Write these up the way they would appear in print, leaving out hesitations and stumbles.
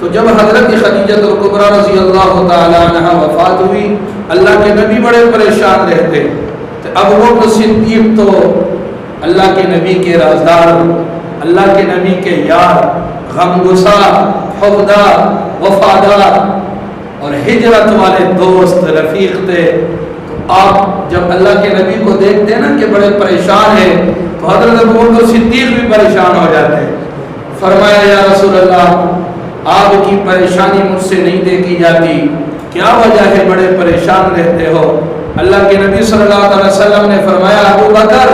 تو جب حضرت خدیجہ کبریٰ رضی اللہ تعالی عنہ وفات ہوئی، اللہ کے نبی بڑے پریشان رہتے۔ تو ابو بکر صدیق تو اللہ کے نبی کے رازدار، اللہ کے نبی کے یار، غمگسار، حبدار، وفادار اور ہجرت والے دوست رفیق تھے۔ تو آپ جب اللہ کے نبی کو دیکھتے ہیں نا کہ بڑے پریشان ہیں، تو حضرت ابو بکر صدیق بھی پریشان ہو جاتے ہیں۔ فرمایا یا رسول اللہ، آپ کی پریشانی مجھ سے نہیں دیکھی جاتی، کیا وجہ ہے بڑے پریشان رہتے ہو؟ اللہ کے نبی صلی اللہ علیہ وسلم نے فرمایا ابو بکر،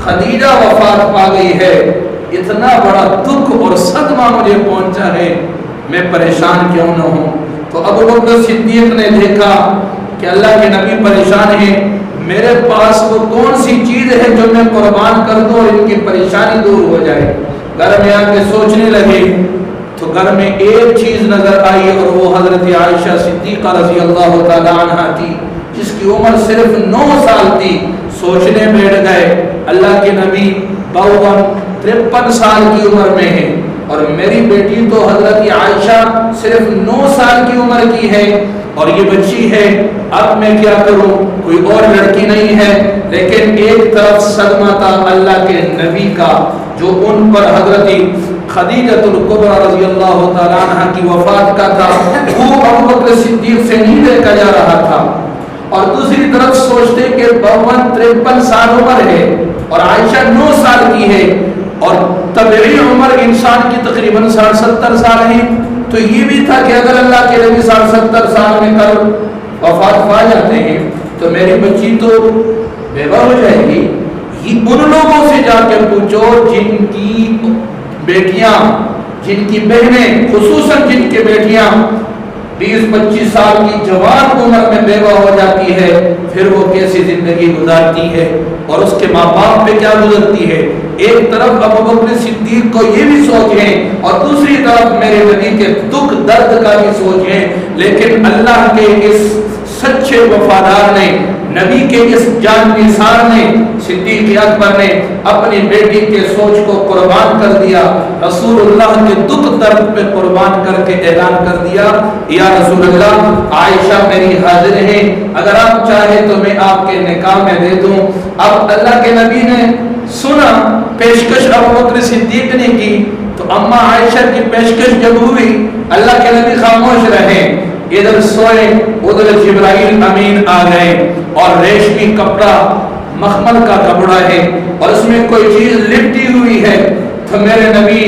خدیجہ وفات پا گئی ہے، اتنا بڑا دکھ اور صدمہ مجھے پہنچا ہے، میں پریشان کیوں نہ ہوں؟ تو ابو بکر صدیق نے دیکھا کہ اللہ کے نبی پریشان ہیں، میرے پاس وہ کون سی چیز ہے جو میں قربان کر دوں اور ان کی پریشانی دور ہو جائے؟ گھر میں آ کے سوچنے لگے تو گھر میں ایک چیز نظر آئی اور وہ حضرت عائشہ صدیقہ رضی اللہ تعالی عنہ تھی، جس کی عمر صرف 9 سال تھی۔ سوچنے بیٹھ گئے اللہ کے نبی 52-53 سال کی عمر میں ہیں اور میری بیٹی تو حضرت عائشہ صرف 9 سال کی عمر کی ہے اور یہ بچی ہے، اب میں کیا کروں؟ کوئی اور لڑکی نہیں ہے۔ لیکن ایک طرف صدمہ تھا اللہ کے نبی کا جو ان پر حضرت خدیجہ کبریٰ رضی اللہ تعالی عنہ کی وفات کا تھا، وہ ابو بکر صدیق سے نہیں دیکھا جا رہا تھا۔ اور دوسری طرف سوچتے کہ 52-53 سال عمر ہے اور عائشہ 9 سال کی ہے اور طبیعی عمر انسان کی تقریباً 60-70 سال ہے، تو یہ بھی تھا کہ اگر اللہ کے نبی 60-70 سال میں کل وفات پا جاتے ہیں تو میری بچی تو بیوہ ہو جائے گی۔ ان لوگوں سے جا کے پوچھو جن کی بیٹیاں، جن کی بہنیں، خصوصاً جن کی بیٹیاں 20-25 سال کی جوان عمر میں بیوہ ہو جاتی ہے، پھر وہ کیسی زندگی گزارتی ہے اور اس کے ماں باپ پہ کیا گزرتی ہے۔ ایک طرف ابو بکر صدیق کو یہ بھی سوچ ہے اور دوسری طرف میرے نبی کے دکھ درد کا بھی سوچ ہے، لیکن اللہ کے اس سچے وفادار نے، نبی کے اس جان نثار نے، صدیق اکبر نے اپنی بیٹی کے سوچ کو قربان کر دیا، رسول اللہ کے دکھ درد پہ قربان کر کے اعلان کر دیا یا رسول اللہ عائشہ میری حاضر ہے، اگر آپ چاہیں تو میں آپ کے نکاح میں دے دوں۔ اب اللہ کے نبی نے سنا پیشکش ابو بکر صدیق نے کی، تو اما عائشہ کی پیشکش جب ہوئی اللہ کے نبی خاموش رہے، ادھر سوئے ادھر جبرائیل امین آ گئے اور ریشمی کپڑا مخمل کا کپڑا ہے اور اس میں کوئی چیز لپٹی ہوئی ہے، تو میرے نبی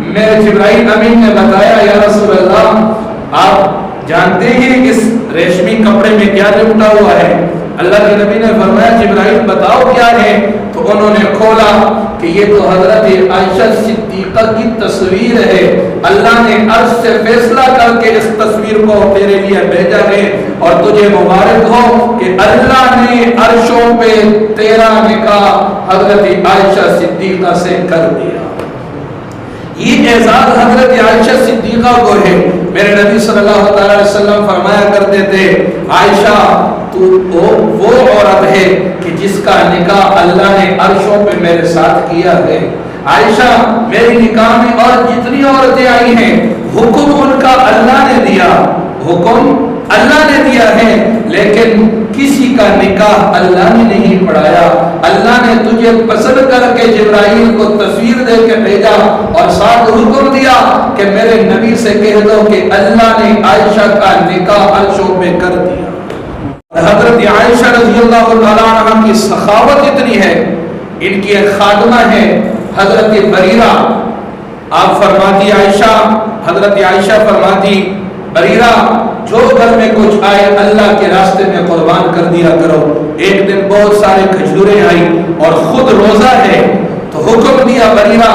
میرے جبرائیل امین نے بتایا یا رسول اللہ آپ جانتے ہیں اس ریشمی کپڑے میں کیا لپٹا ہوا ہے؟ اللہ کے نبی نے فرمایا جبرائیل بتاؤ کیا ہے؟ تو انہوں نے کھولا کہ یہ تو حضرت عائشہ صدیقہ کی تصویر ہے، اللہ نے عرش سے فیصلہ کر کے اس تصویر کو تیرے لیے بھیجا ہے اور تجھے مبارک ہو کہ اللہ نے عرشوں پہ تیرا نکاح حضرت عائشہ صدیقہ سے کر دیا۔ یہ اعزاز حضرت عائشہ صدیقہ کو ہے۔ میرے نبی صلی اللہ علیہ وسلم فرمایا کرتے تھے عائشہ تو وہ عورت ہے کہ جس کا نکاح اللہ نے عرشوں پہ میرے ساتھ کیا ہے۔ عائشہ میری نکاح میں اور جتنی عورتیں آئی ہیں حکم ان کا اللہ نے دیا، حکم اللہ نے دیا ہے، لیکن کسی کا نکاح اللہ نے نہیں پڑھایا۔ اللہ نے تجھے پسند کر کے جبرائیل کو تصویر دے کے بھیجا اور ساتھ حکم دیا کہ میرے نبی سے کہہ دو کہ اللہ نے عائشہ کا نکاح عرشوں پہ کر دیا۔ حضرت عائشہ رضی اللہ تعالیٰ عنہ کی سخاوت اتنی ہے، ان کی ایک خادمہ ہے حضرت بریرہ، آپ فرماتی عائشہ، حضرت عائشہ فرماتی بریرہ جو گھر میں کچھ آئے اللہ کے راستے میں قربان کر دیا کرو۔ ایک دن بہت سارے کھجوریں آئی اور خود روزہ ہے تو حکم دیا بریرہ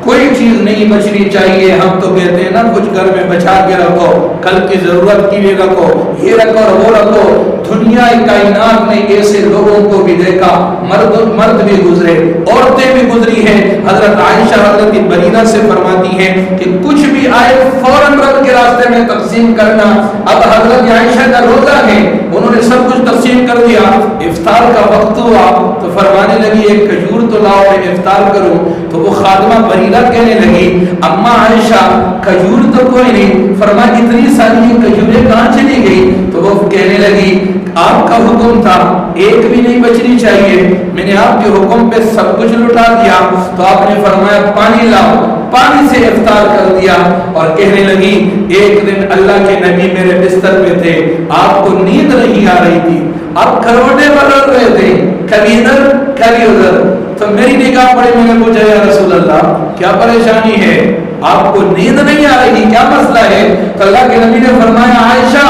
کوئی چیز نہیں بچنی چاہیے، ہم تو کہتے ہیں نا کچھ گھر میں بچا کے رکھو، کل کی ضرورت کے لیے رکھو، یہ رکھو اور وہ رکھو۔ دنیا کائنات نے ایسے لوگوں کو بھی دیکھا، مرد بھی گزرے، عورتیں بھی گزری ہیں۔ حضرت عائشہ حضرت بریرہ سے فرماتی ہیں کہ کچھ بھی آئے فوراً رب کے راستے میں تقسیم کرنا۔ اب حضرت عائشہ کا روزہ ہے، انہوں نے سب کچھ تقسیم کر دیا، افطار کا وقت ہوا تو فرمانے لگی ایک کھجور تو لاؤ میں افطار کروں، تو وہ خادمہ بریرہ کہنے لگی اما عائشہ کھجور تو کوئی نہیں، فرمایا اتنی ساری یہ کھجوریں کہاں چلی گئی؟ تو وہ کہنے لگی آپ کا حکم تھا ایک بھی نہیں بچنی چاہیے، میں نے آپ کے حکم پہ سب کچھ لٹا دیا، تو آپ نے فرمایا پانی لاؤ، پانی سے افطار کر دیا۔ اور کہنے لگی ایک دن اللہ کے نبی میرے بستر پہ تھے، آپ کو نیند نہیں آ رہی تھی، آپ کروٹیں بدل رہے تھے، کبھی ادھر کبھی ادھر، تو میری نگاہ پڑی، میں نے پوچھا یا رسول اللہ کیا پریشانی ہے، آپ کو نیند نہیں آ رہی، کیا مسئلہ ہے؟ تو اللہ کے نبی نے فرمایا عائشہ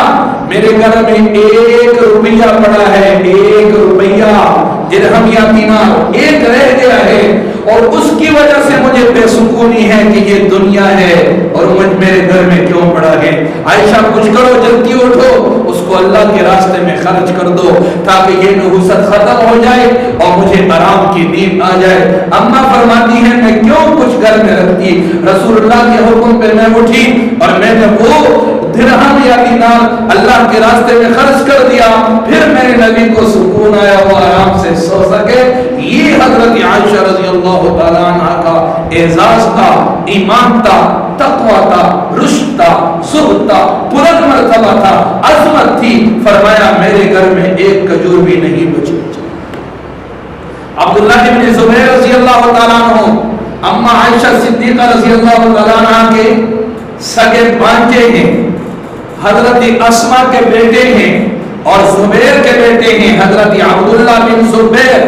میرے گھر میں 1 روپیہ پڑا ہے، 1 روپیہ درہم یا دینار ایک رہ گیا ہے، اور اس کی وجہ سے مجھے بے سکونی ہے کہ یہ دنیا ہے اور مجھ میرے گھر میں کیوں پڑا ہے۔ عائشہ کچھ کرو، جلدی اٹھو، اس کو اللہ کے راستے میں خرچ کر دو تاکہ یہ نحوست ختم ہو جائے اور مجھے آرام کی نیند آ جائے۔ اماں فرماتی ہیں میں کیوں کچھ گھر میں رکھتی، رسول اللہ کے حکم پہ میں اٹھی اور میں نے وہ درہم یا دینار اللہ کے راستے میں خرچ کر دیا، پھر میرے نبی کو سکون آیا، وہ آرام سے سو سکے۔ یہ حضرت عائشہ رضی اللہ تعالیٰ عنہ کا اعزاز تھا، ایمان تھا، تقویٰ تھا، رشد تھا، زہد تھا، بلند مرتبہ تھا، عظمت تھی۔ فرمایا میرے گھر میں ایک کھجور بھی نہیں بچی۔ عبداللہ بن زبیر رضی اللہ تعالیٰ عنہ اما عائشہ صدیقہ رضی اللہ تعالیٰ عنہ کے سگے بھانجے ہیں، حضرت اسما کے بیٹے ہیں اور زبیر کے بیٹے ہیں حضرت عبداللہ بن زبیر۔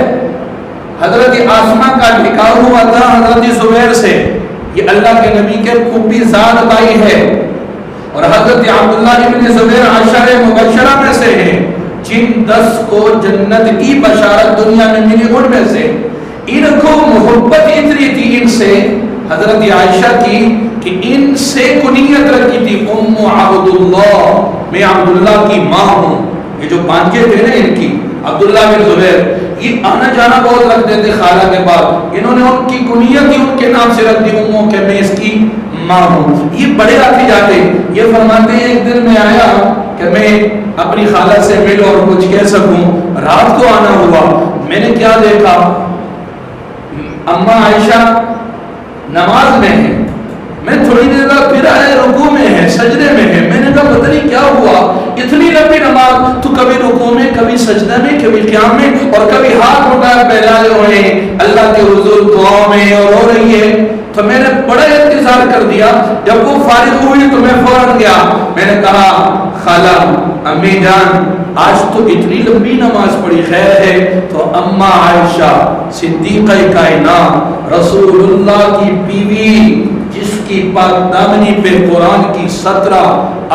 حضرت اسما کا نکاح ہوا تھا حضرت زبیر سے، یہ اللہ کے نبی کے پھوپھی زاد بھائی ہے، اور حضرت عبداللہ بن زبیر عشرہ مبشرہ میں سے ہیں جن 10 کو جنت کی بشارت دنیا میں ملی، ان میں سے ان کو محبت اتنی تھی ان سے حضرت عائشہ کی کہ ان سے کنیت رکھی تھی ام عبداللہ، میں عبداللہ کی ماں ہوں۔ یہ جو بانجے تھے نا ان کی عبداللہ بن زبیر، یہ آنا جانا بہت رکھتے تھے خالہ کے بعد، انہوں نے ان کی کنیت ہی ان کے نام سے رکھ دی اموں کہ میں اس کی ماں ہوں۔ یہ بڑے آتے جاتے، یہ فرماتے ہیں ایک دن میں آیا کہ میں اپنی خالہ سے مل اور کچھ کہہ سکوں، رات کو آنا ہوا، میں نے کیا دیکھا، اماں عائشہ نماز میں ہے، میں تھوڑی دیر بعد پھر آئے رکوع میں ہے، سجدے میں ہے، میں نے کہا پتہ نہیں کیا ہوا، اتنی لمبی نماز، تو کبھی رکوع میں، کبھی سجدے میں، کبھی قیام میں، اور کبھی ہاتھ اٹھائے پھیلائے ہوئے اللہ کے حضور دعاؤں میں اور ہو رہی ہے۔ تو میں نے بڑا انتظار کر دیا، جب وہ فارغ ہوئی تو میں فوراً گیا، میں نے کہا خالہ امی جان آج تو اتنی لمبی نماز پڑھی، خیر ہے؟ تو اماں عائشہ صدیقہ کائنات رسول اللہ کی بیوی جس کی پاک دامنی پہ قرآن کی 17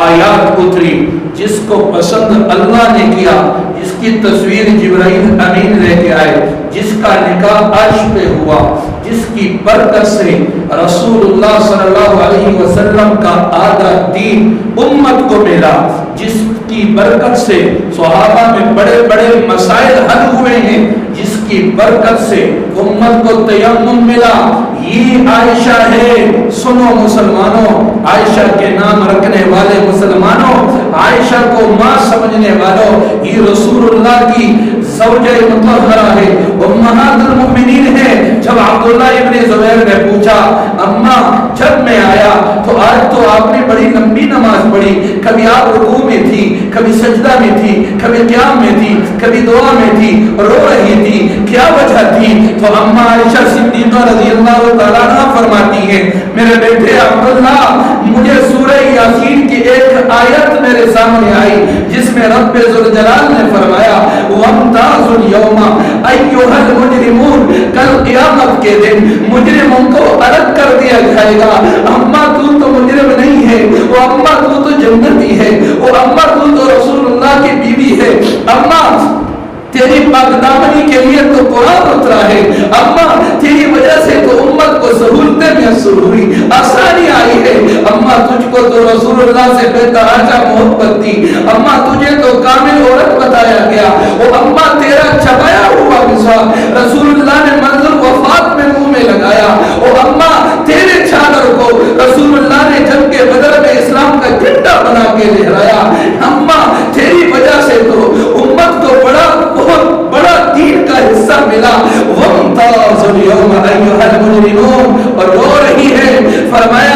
آیات اتری، جس کو پسند اللہ نے کیا، جس کی تصویر جبرائیل امین لے کے آئے، جس کا نکاح عرش پہ ہوا، جس کی برکت سے رسول اللہ صلی اللہ علیہ وسلم کا آدھا دین امت کو ملا، جس کی برکت سے صحابہ میں بڑے بڑے مسائل حل ہوئے ہیں، جس کی برکت سے امت کو تیمم ملا، یہ عائشہ ہے۔ سنو مسلمانوں، عائشہ کے نام رکھنے والے مسلمانوں، عائشہ کو ماں سمجھنے والوں، یہ رسول اللہ کی زوجہ مطہرہ ہے، امہات المؤمنین ہے۔ جب عبداللہ ابن زبیر نے پوچھا اماں جب میں آیا تو آج تو آپ نے بڑی لمبی نماز پڑھی، کبھی آپ رکوع میں تھی، کبھی سجدہ میں تھی، کبھی قیام میں تھی، کبھی دعا میں تھی، رو رہی تھی، کیا وجہ تھی؟ تو اماں عائشہ صدیقہ رضی اللہ تعالیٰ عنہ فرماتی ہے میرے بیٹے عبداللہ مجھے سورہ یاسین کی ایک آیت میرے سامنے آئی جس میں رب ذوالجلال نے فرمایا وَامْتَازُوا الْيَوْمَ أَيُّهَا الْمُجْرِمُونَ، کل قیامت کے دن مجرموں کو الگ کر دیا جائے گا، اماں تو مجرم نہیں ہے، وہ اماں تو جنتی ہے، وہ اماں تو رسول اللہ کی بیوی ہے، اماں تیری پاکدامنی کے لیے تو قرآن اترا ہے، اماں تیری وجہ سے تو امت کو سہولتیں میسر ہوئی، آسانی آئی ہے، اماں تجھ کو تو رسول اللہ سے بے تحاشا محبت تھی، اماں تجھے تو کامل عورت بتایا گیا، وہ اماں تیرا چھپایا ہوا مسواک رسول اللہ نے منظر وفات میں منہ میں لگایا، وہ اماں تیرے چادر کو رسول اللہ نے جنگ کے بدر میں اسلام کا جھنڈا بنا کے لہرایا، اماں تیری وجہ سے تو امت کو بہت بڑا دین کا حصہ ملا، وَامْتَازُوا الْيَوْمَ أَيُّهَا الْمُجْرِمُونَ، اور رو رہی ہے، فرمایا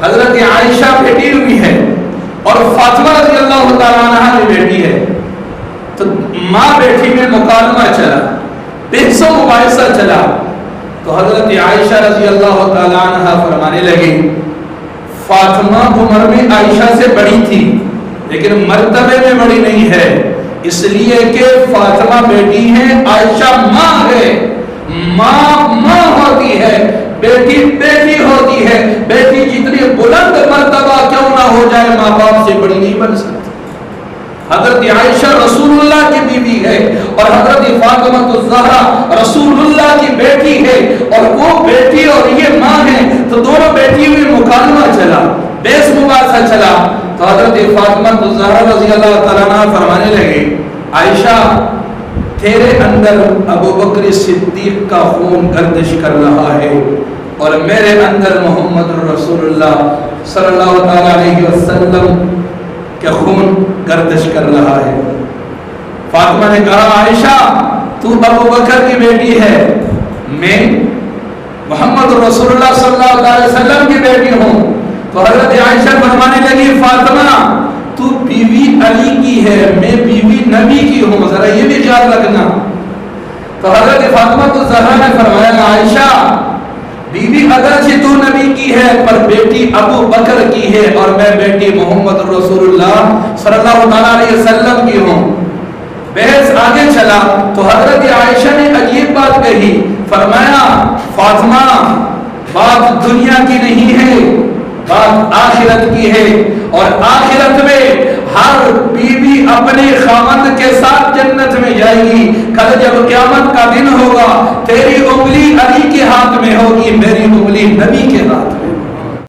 حضرت عائشہ بیٹی ہوئی ہے اور فاطمہ رضی اللہ تعالیٰ عنہ بھی بیٹی ہے، تو ماں بیٹی میں مکالمہ چلا، بحث و مباحثہ چلا، تو حضرت عائشہ رضی اللہ تعالیٰ عنہ فرمانے لگی فاطمہ عمر میں عائشہ سے بڑی تھی لیکن مرتبے میں بڑی نہیں ہے، اس لیے کہ فاطمہ بیٹی ہے، عائشہ ماں ہے، ماں ہوتی ہے، بیٹی بیٹی ہوتی ہے، بیٹی جتنی بلند مرتبہ کیوں نہ ہو جائے ماں باپ سے بڑی نہیں بن سکتی۔ حضرت عائشہ رسول اللہ کی بیوی ہے اور حضرت فاطمہ الزہرا رسول اللہ کی بیٹی ہے، اور وہ بیٹی اور یہ ماں ہے، تو دونوں بیٹی ہوئی مکالمہ چلا، بحث مباحثہ چلا، تو حضرت فاطمہ الزہرا رضی اللہ تعالیٰ عنہ فرمانے لگے عائشہ تیرے اندر ابو بکر صدیق کا خون گردش کر رہا ہے اور میرے اندر محمد رسول اللہ صلی اللہ تعالیٰ علیہ وسلم کہ خون گردش کر رہا ہے۔ فاطمہ نے کہا عائشہ تو ابو بکر کی بیٹی ہے، میں محمد رسول اللہ صلی اللہ علیہ وسلم کی بیٹی ہوں، تو حضرت عائشہ فرمانے لگی فاطمہ تو بیوی علی کی ہے، میں بیوی نبی کی ہوں، ذرا یہ بھی یاد رکھنا۔ تو حضرت فاطمہ تو زہرا نے فرمایا عائشہ بیوی اگرچہ تو نبی کی ہے پر بیٹی ابو بکر کی ہے اور میں بیٹی محمد رسول اللہ صلی اللہ تعالیٰ علیہ وسلم کی ہوں۔ بحث آگے چلا تو حضرت عائشہ نے عجیب بات کہی، فرمایا فاطمہ بات دنیا کی نہیں ہے، بات آخرت کی ہے، اور آخرت میں ہر بیوی اپنے خاوند کے ساتھ جنت میں جائے گی۔ کل جب قیامت کا دن ہوگا تیری انگلی علی کے ہاتھ میں ہوگی، میری انگلی نبی کے ہاتھ میں۔